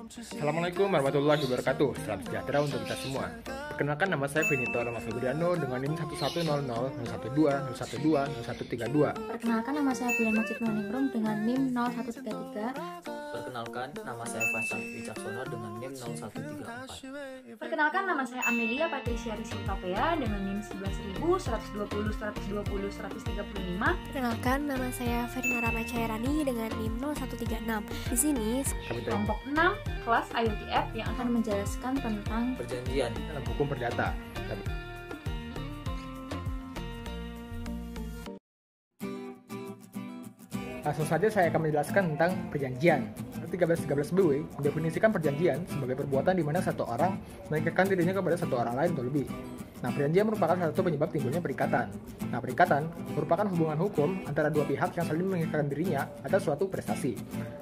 Assalamualaikum warahmatullahi wabarakatuh. Salam sejahtera untuk kita semua. Perkenalkan, nama saya Vinito Rama Febriano dengan NIM 110000120120132. Perkenalkan, nama saya Bulan Majid Noningrum dengan NIM 0133. Perkenalkan, nama saya Faisal Wicaksono dengan NIM 0134. Perkenalkan, nama saya Amelia Patricia Risintapea dengan NIM 11120120135. Perkenalkan, nama saya Ferina Ramacairani dengan NIM 0136. Di sini Kelompok 6 kelas IUTF yang akan Menjelaskan tentang Perjanjian dalam hukum perdata. Langsung saja saya akan menjelaskan tentang perjanjian. 1313 BW mendefinisikan perjanjian sebagai perbuatan di mana satu orang mengikatkan dirinya kepada satu orang lain atau lebih. Nah, perjanjian merupakan salah satu penyebab timbulnya perikatan. Nah, perikatan merupakan hubungan hukum antara dua pihak yang saling mengikatkan dirinya atas suatu prestasi.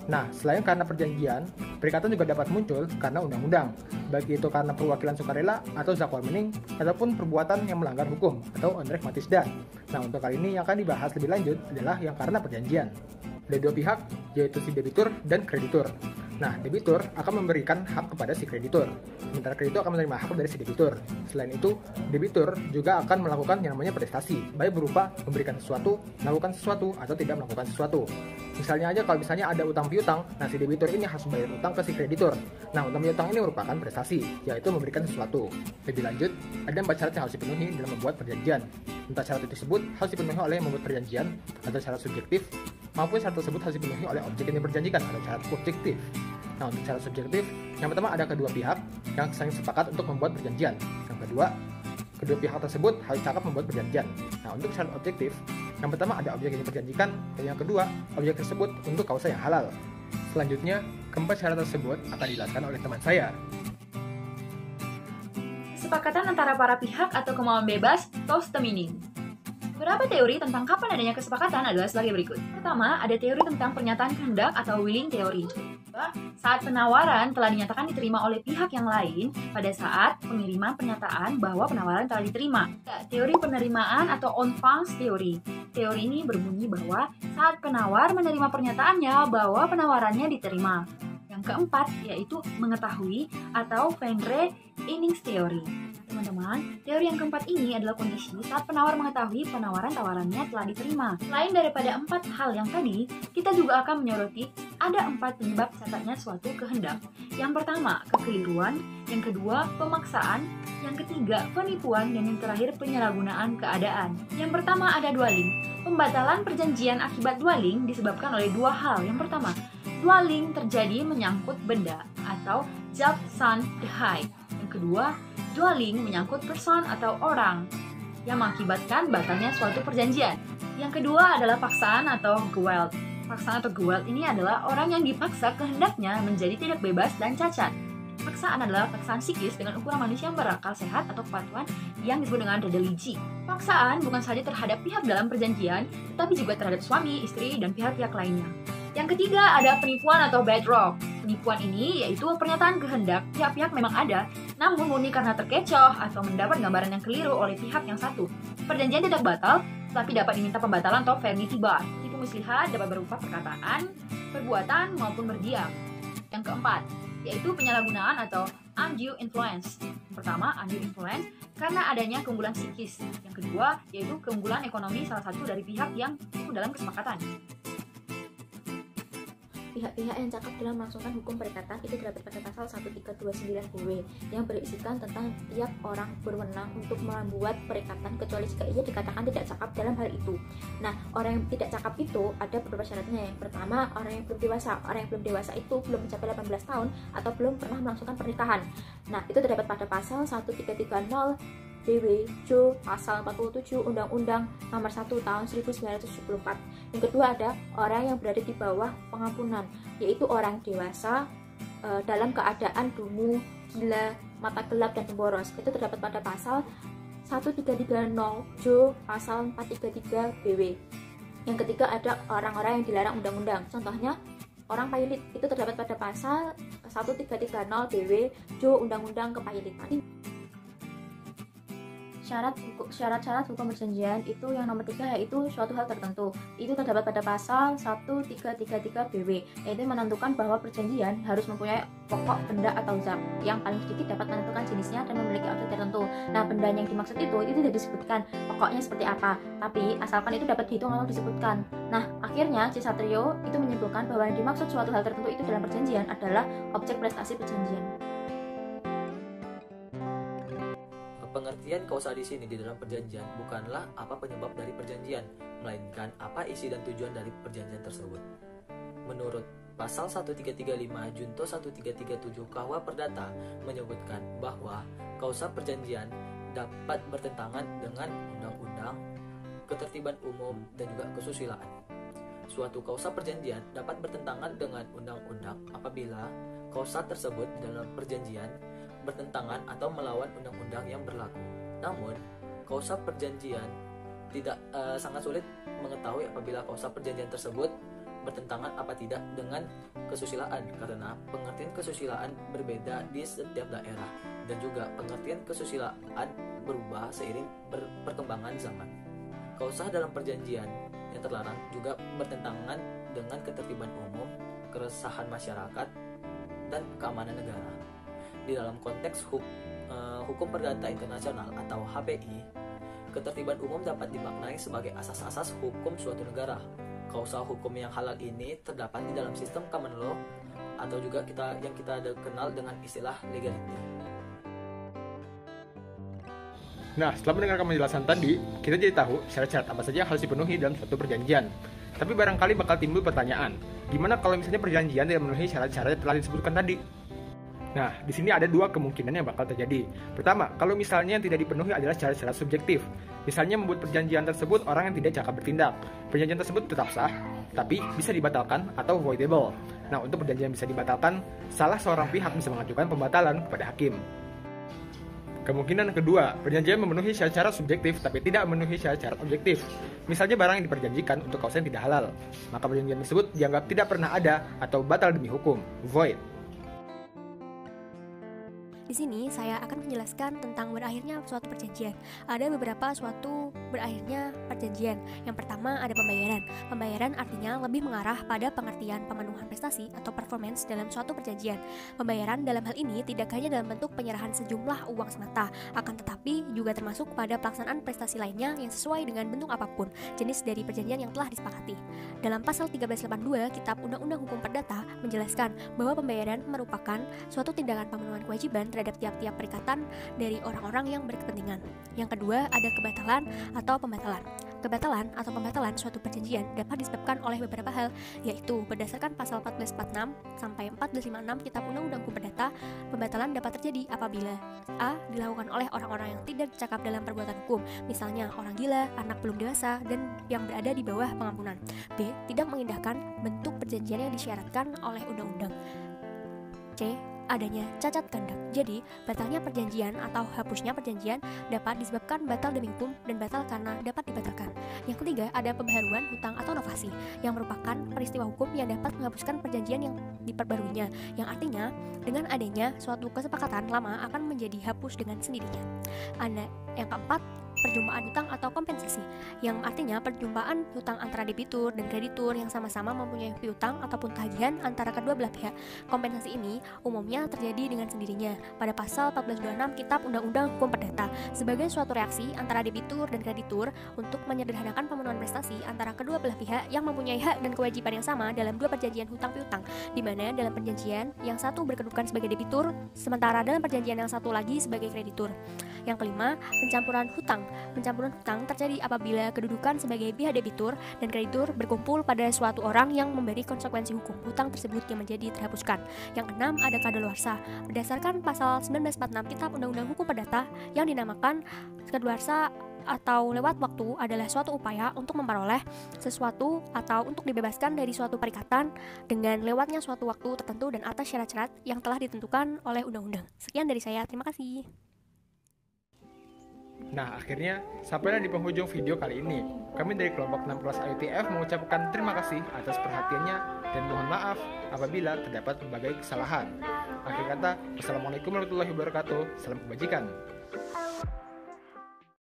Nah, selain karena perjanjian, perikatan juga dapat muncul karena undang-undang, baik itu karena perwakilan sukarela atau zakwa mening, ataupun perbuatan yang melanggar hukum atau onrek matisda. Nah, untuk kali ini yang akan dibahas lebih lanjut adalah yang karena perjanjian. Ada dua pihak, yaitu si debitur dan kreditur. Nah, debitur akan memberikan hak kepada si kreditur, sementara kreditur akan menerima hak dari si debitur. Selain itu, debitur juga akan melakukan yang namanya prestasi, baik berupa memberikan sesuatu, melakukan sesuatu, atau tidak melakukan sesuatu. Misalnya aja kalau misalnya ada utang piutang, nah si debitur ini harus bayar utang ke si kreditur. Nah, utang piutang ini merupakan prestasi, yaitu memberikan sesuatu. Lebih lanjut, ada 4 syarat yang harus dipenuhi dalam membuat perjanjian. Entah syarat tersebut harus dipenuhi oleh yang membuat perjanjian, atau syarat subjektif, maupun syarat tersebut harus dipenuhi oleh objek yang diperjanjikan atau syarat objektif. Nah, untuk syarat subjektif, yang pertama ada kedua pihak yang saling sepakat untuk membuat perjanjian. Yang kedua, kedua pihak tersebut harus cakap membuat perjanjian. Nah, untuk syarat objektif, yang pertama ada objek yang diperjanjikan, dan yang kedua, objek tersebut untuk kausa yang halal. Selanjutnya, keempat syarat tersebut akan dijelaskan oleh teman saya. kesepakatan antara para pihak atau kemauan bebas toast the meaning. Beberapa teori tentang kapan adanya kesepakatan adalah sebagai berikut. Pertama, ada teori tentang pernyataan kehendak atau willing theory. Saat penawaran telah dinyatakan diterima oleh pihak yang lain pada saat pengiriman pernyataan bahwa penawaran telah diterima. Teori penerimaan atau on funds theory. Teori ini berbunyi bahwa saat penawar menerima pernyataannya bahwa penawarannya diterima. Yang keempat yaitu mengetahui atau Venre innings theory. Teman-teman, teori yang keempat ini adalah kondisi saat penawar mengetahui penawaran tawarannya telah diterima. Lain daripada 4 hal yang tadi, kita juga akan menyoroti ada 4 penyebab cacatnya suatu kehendak. Yang pertama, kekeliruan. Yang kedua, pemaksaan. Yang ketiga, penipuan. Dan yang terakhir, penyalahgunaan keadaan. Yang pertama ada dwelling. Pembatalan perjanjian akibat dwelling disebabkan oleh 2 hal. Yang pertama, dwelling terjadi menyangkut benda atau job son the high. Yang kedua, dwelling menyangkut person atau orang yang mengakibatkan batalnya suatu perjanjian. Yang kedua adalah paksaan atau geweld. Paksaan atau geweld ini adalah orang yang dipaksa kehendaknya menjadi tidak bebas dan cacat. Paksaan adalah paksaan psikis dengan ukuran manusia yang berakal sehat atau kepatuhan yang disebut dengan religi. Paksaan bukan saja terhadap pihak dalam perjanjian, tetapi juga terhadap suami, istri, dan pihak-pihak lainnya. Yang ketiga ada penipuan atau bedrock. Penipuan ini yaitu pernyataan kehendak pihak-pihak memang ada, namun murni karena terkecoh atau mendapat gambaran yang keliru oleh pihak yang satu. Perjanjian tidak batal, tapi dapat diminta pembatalan atau vermity bar. Tipu muslihat dapat berupa perkataan, perbuatan, maupun berdiam. Yang keempat, yaitu penyalahgunaan atau undue influence. Yang pertama, undue influence karena adanya keunggulan psikis. Yang kedua, yaitu keunggulan ekonomi salah satu dari pihak yang ikut dalam kesepakatan. pihak-pihak yang cakap dalam melangsungkan hukum perikatan itu terdapat pada pasal 1329 BW yang berisikan tentang tiap orang berwenang untuk membuat perikatan kecuali jika ia dikatakan tidak cakap dalam hal itu. Nah, orang yang tidak cakap itu ada beberapa syaratnya. Yang pertama, orang yang belum dewasa. Orang yang belum dewasa itu belum mencapai 18 tahun atau belum pernah melangsungkan pernikahan. Nah, itu terdapat pada pasal 1330 BW Jo pasal 47 Undang-Undang Nomor 1 Tahun 1974. Yang kedua ada orang yang berada di bawah pengampunan, yaitu orang dewasa dalam keadaan dungu, gila, mata gelap dan pemboros. Itu terdapat pada pasal 1330 Jo pasal 433 BW. Yang ketiga ada orang-orang yang dilarang undang-undang. Contohnya orang pailit, itu terdapat pada pasal 1330 BW Jo Undang-Undang Kepailitan. syarat-syarat hukum perjanjian itu yang nomor 3 yaitu suatu hal tertentu. Itu terdapat pada pasal 1333 BW, yaitu menentukan bahwa perjanjian harus mempunyai pokok, benda atau zat yang paling sedikit dapat menentukan jenisnya dan memiliki objek tertentu. Nah, benda yang dimaksud itu tidak disebutkan pokoknya seperti apa, tapi asalkan itu dapat dihitung atau disebutkan. Nah, akhirnya C. Satrio itu menyimpulkan bahwa yang dimaksud suatu hal tertentu itu dalam perjanjian adalah objek prestasi perjanjian. Pengertian kausa di sini di dalam perjanjian bukanlah apa penyebab dari perjanjian, melainkan apa isi dan tujuan dari perjanjian tersebut. Menurut pasal 1335 Junto 1337 KUH Perdata menyebutkan bahwa kausa perjanjian dapat bertentangan dengan undang-undang, ketertiban umum, dan juga kesusilaan. Suatu kausa perjanjian dapat bertentangan dengan undang-undang apabila kausa tersebut dalam perjanjian bertentangan atau melawan undang-undang yang berlaku. Namun, kausa perjanjian tidak sangat sulit mengetahui apabila kausa perjanjian tersebut bertentangan apa tidak dengan kesusilaan, karena pengertian kesusilaan berbeda di setiap daerah dan juga pengertian kesusilaan berubah seiring perkembangan zaman. Kausa dalam perjanjian yang terlarang juga bertentangan dengan ketertiban umum, keresahan masyarakat, dan keamanan negara. Di dalam konteks hukum perdata internasional atau HPI, ketertiban umum dapat dimaknai sebagai asas-asas hukum suatu negara. Kausa hukum yang halal ini terdapat di dalam sistem common law atau juga kita kenal dengan istilah legality. Nah, setelah mendengarkan penjelasan tadi, kita jadi tahu syarat-syarat apa saja yang harus dipenuhi dalam suatu perjanjian. Tapi barangkali bakal timbul pertanyaan, gimana kalau misalnya perjanjian tidak memenuhi syarat-syarat yang telah disebutkan tadi? Nah, di sini ada dua kemungkinan yang bakal terjadi. Pertama, kalau misalnya yang tidak dipenuhi adalah syarat-syarat subjektif. Misalnya membuat perjanjian tersebut orang yang tidak cakap bertindak. Perjanjian tersebut tetap sah, tapi bisa dibatalkan atau voidable. Nah, untuk perjanjian bisa dibatalkan, salah seorang pihak bisa mengajukan pembatalan kepada hakim. Kemungkinan kedua, perjanjian memenuhi syarat-syarat subjektif tapi tidak memenuhi syarat-syarat objektif. Misalnya barang yang diperjanjikan untuk kausa yang tidak halal, maka perjanjian tersebut dianggap tidak pernah ada atau batal demi hukum, void. Di sini saya akan menjelaskan tentang berakhirnya suatu perjanjian. Ada beberapa suatu berakhirnya perjanjian. Yang pertama ada pembayaran. Pembayaran artinya lebih mengarah pada pengertian pemenuhan prestasi atau performance dalam suatu perjanjian. Pembayaran dalam hal ini tidak hanya dalam bentuk penyerahan sejumlah uang semata, akan tetapi juga termasuk pada pelaksanaan prestasi lainnya yang sesuai dengan bentuk apapun jenis dari perjanjian yang telah disepakati. Dalam pasal 1382 Kitab Undang-Undang Hukum Perdata menjelaskan bahwa pembayaran merupakan suatu tindakan pemenuhan kewajiban terhadap tiap-tiap perikatan dari orang-orang yang berkepentingan. Yang kedua, ada kebatalan atau pembatalan. Kebatalan atau pembatalan suatu perjanjian dapat disebabkan oleh beberapa hal, yaitu berdasarkan pasal 1446 sampai 1456 Kitab Undang-Undang Hukum Perdata, pembatalan dapat terjadi apabila A. dilakukan oleh orang-orang yang tidak cakap dalam perbuatan hukum, misalnya orang gila, anak belum dewasa, dan yang berada di bawah pengampunan. B. tidak mengindahkan bentuk perjanjian yang disyaratkan oleh undang-undang. C. adanya cacat kehendak. Jadi, batalnya perjanjian atau hapusnya perjanjian dapat disebabkan batal demi hukum dan batal karena dapat dibatalkan. Yang ketiga, ada pembaharuan hutang atau novasi, yang merupakan peristiwa hukum yang dapat menghapuskan perjanjian yang diperbaruinya, yang artinya dengan adanya suatu kesepakatan lama akan menjadi hapus dengan sendirinya. Yang keempat, perjumpaan hutang atau kompensasi, yang artinya perjumpaan hutang antara debitur dan kreditur yang sama-sama mempunyai piutang ataupun tagihan antara kedua belah pihak. Kompensasi ini umumnya terjadi dengan sendirinya pada pasal 1426 Kitab Undang-Undang Hukum Perdata sebagai suatu reaksi antara debitur dan kreditur untuk menyederhanakan pemenuhan prestasi antara kedua belah pihak yang mempunyai hak dan kewajiban yang sama dalam dua perjanjian hutang piutang, di mana dalam perjanjian yang satu berkedudukan sebagai debitur, sementara dalam perjanjian yang satu lagi sebagai kreditur. Yang kelima, pencampuran hutang. Pencampuran hutang terjadi apabila kedudukan sebagai pihak debitur dan kreditur berkumpul pada suatu orang yang memberi konsekuensi hukum hutang tersebut yang menjadi terhapuskan. Yang keenam, ada kadaluarsa. Berdasarkan pasal 1946 Kitab Undang-Undang Hukum Perdata yang dinamakan kadaluarsa atau lewat waktu adalah suatu upaya untuk memperoleh sesuatu atau untuk dibebaskan dari suatu perikatan dengan lewatnya suatu waktu tertentu dan atas syarat-syarat yang telah ditentukan oleh undang-undang. Sekian dari saya, terima kasih. Nah, akhirnya sampailah di penghujung video kali ini. Kami dari kelompok 6 kelas IUTF mengucapkan terima kasih atas perhatiannya dan mohon maaf apabila terdapat berbagai kesalahan. Akhir kata, wassalamualaikum warahmatullahi wabarakatuh. Salam kebajikan.